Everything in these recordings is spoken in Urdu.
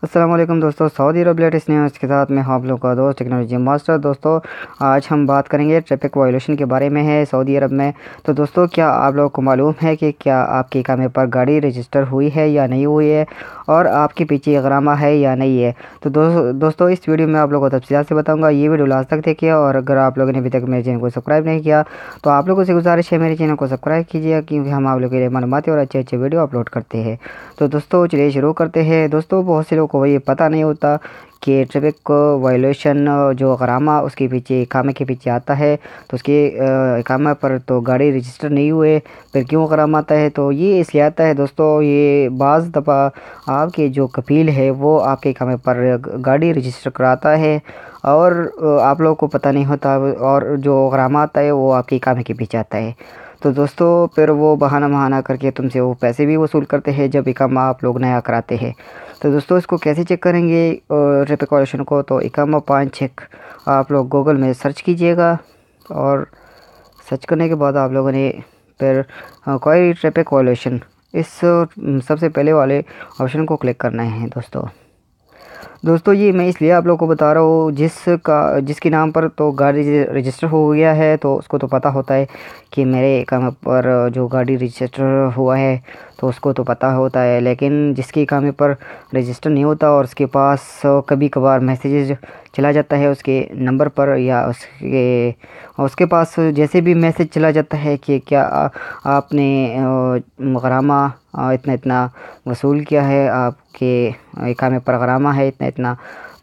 السلام علیکم دوستو، سعودی عرب لیٹسٹ نیوز کے ساتھ میں آپ لوگ کا دوست ٹیکنالوجی ماسٹر۔ دوستو آج ہم بات کریں گے ٹریفک وائلیشن کے بارے میں ہے سعودی عرب میں۔ تو دوستو کیا آپ لوگوں کو معلوم ہے کہ کیا آپ کے اقامے پر گاڑی رجسٹر ہوئی ہے یا نہیں ہوئی ہے، اور آپ کے پیچھے غرامہ ہے یا نہیں ہے؟ تو دوستو اس ویڈیو میں آپ لوگوں کو تفصیلات سے بتاؤں گا۔ یہ ویڈیو لاسٹ تک دیکھیے، اور اگر آپ لوگوں نے ابھی تک میرے چینل کو سبسکرائب نہیں کیا تو آپ لوگوں سے گزارش ہے میرے چینل کو سبسکرائب کیجیے، کیونکہ ہم آپ لوگوں کے لیے معلوماتی اور اچھے ویڈیو اپلوڈ کرتے ہیں۔ تو دوستو چلیے شروع کرتے ہیں۔ دوستو بہت سے لوگوں کو یہ پتہ نہیں ہوتا کہ ٹریفک وائلیشن جو غرامہ اس کے پیچھے اقامے کے پیچھے آتا ہے، تو اس کے اقامہ پر تو گاڑی رجسٹر نہیں ہوئے پھر کیوں غرامہ آتا ہے؟ تو یہ اس لیے آتا ہے دوستو، یہ بعض دفعہ آپ کے جو کفیل ہے وہ آپ کے اقامے پر گاڑی رجسٹر کراتا ہے اور آپ لوگوں کو پتہ نہیں ہوتا، اور جو غرامہ آتا ہے وہ آپ کے اقامے کے پیچھے آتا ہے۔ تو دوستو پھر وہ بہانہ کر کے تم سے وہ پیسے بھی وصول کرتے ہیں جب اقامہ آپ لوگ نیا کراتے ہیں۔ تو دوستو اس کو کیسے چیک کریں گے ٹریفک وائلیشن کو؟ تو اقامہ پان چیک آپ لوگ گوگل میں سرچ کیجئے گا، اور سرچ کرنے کے بعد آپ لوگوں نے پھر کوئی ٹریفک وائلیشن اس سب سے پہلے والے آپشن کو کلک کرنا ہے۔ دوستو یہ میں اس لیے آپ لوگوں کو بتا رہا ہوں، جس کے نام پر تو گاڑی رجسٹر ہو گیا ہے تو اس کو تو پتہ ہوتا ہے کہ میرے اقامے پر جو گاڑی رجسٹر ہوا ہے تو اس کو تو پتہ ہوتا ہے، لیکن جس کے اقامے پر رجسٹر نہیں ہوتا اور اس کے پاس کبھی کبھار میسیج چلا جاتا ہے اس کے نمبر پر، یا اس کے پاس جیسے بھی میسیج چلا جاتا ہے کہ کیا آپ نے غرامہ اتنا وصول کیا ہے، آپ کے اقامے پر غرامہ ہے اتنا،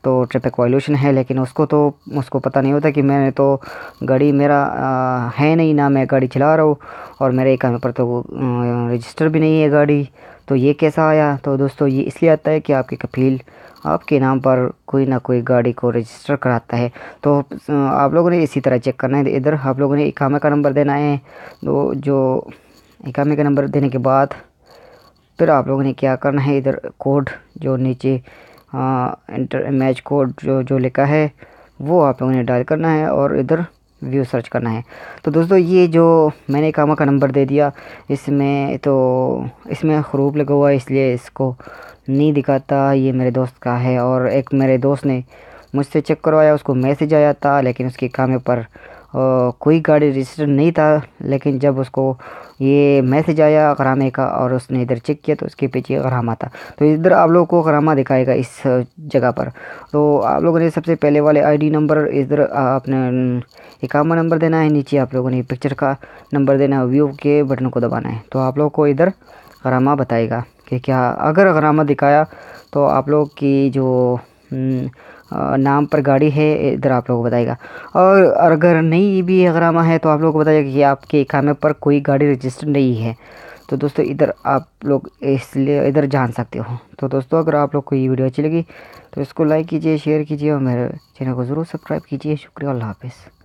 تو ٹریفک وائلیشن ہے، لیکن اس کو پتہ نہیں ہوتا کہ میں نے تو گاڑی میرا ہے نہیں، نہ میں گاڑی چلا رہا ہوں، اور میرے اقامے پر تو رجسٹر بھی نہیں ہے گاڑی، تو یہ کیسا آیا؟ تو دوستو یہ اس لیے آتا ہے کہ آپ کے کفیل آپ کے نام پر کوئی نہ کوئی گاڑی کو رجسٹر کراتا ہے۔ تو آپ لوگوں نے اسی طرح چیک کرنا ہے۔ ادھر آپ لوگوں نے اقامے کا نمبر دینا ہے، تو جو اقامے کا نمبر دینے کے بعد پھر آپ لوگوں نے کیا کرنا ہے، ادھر کوڈ جو نیچے انٹر میچ کوڈ جو لکھا ہے وہ آپ لوگوں نے ڈائل کرنا ہے، اور ادھر ویو سرچ کرنا ہے۔ تو دوستو یہ جو میں نے اقامہ کا نمبر دے دیا، اس میں خروج لگا ہوا ہے، اس لیے اس کو نہیں دکھاتا، یہ میرے دوست کا ہے، اور ایک میرے دوست نے مجھ سے چیک کروایا، اس کو میسیج آیا تھا، لیکن اس کے اقامے پر کوئی گاڑی رجسٹر نہیں تھا، لیکن جب اس کو یہ میسیج آیا غرامے کا اور اس نے ادھر چیک کیا تو اس کے پیچھے غرامہ تھا۔ تو ادھر آپ لوگوں کو غرامہ دکھائے گا اس جگہ پر۔ تو آپ لوگوں نے سب سے پہلے والے آئی ڈی نمبر، ادھر آپ نے اقامہ نمبر دینا ہے، نیچے آپ لوگوں نے پکچر کا نمبر دینا ہے، ویو کے بٹن کو دبانا ہے، تو آپ لوگوں کو ادھر غرامہ بتائے گا کہ کیا اگر غرامہ دکھایا تو آپ لوگ کی جو نام پر گاڑی ہے ادھر آپ لوگوں کو بتائے گا، اور اگر نہیں بھی غرامہ ہے تو آپ لوگوں کو بتائے گا کہ آپ کے اقامے پر کوئی گاڑی رجسٹر نہیں ہے۔ تو دوستو ادھر آپ لوگ اس لیے ادھر جان سکتے ہو۔ تو دوستو اگر آپ لوگ کو یہ ویڈیو اچھی لگی تو اس کو لائک کیجئے، شیئر کیجئے، اور میرے چینل کو ضرور سبسکرائب کیجئے۔ شکریہ، اللہ حافظ۔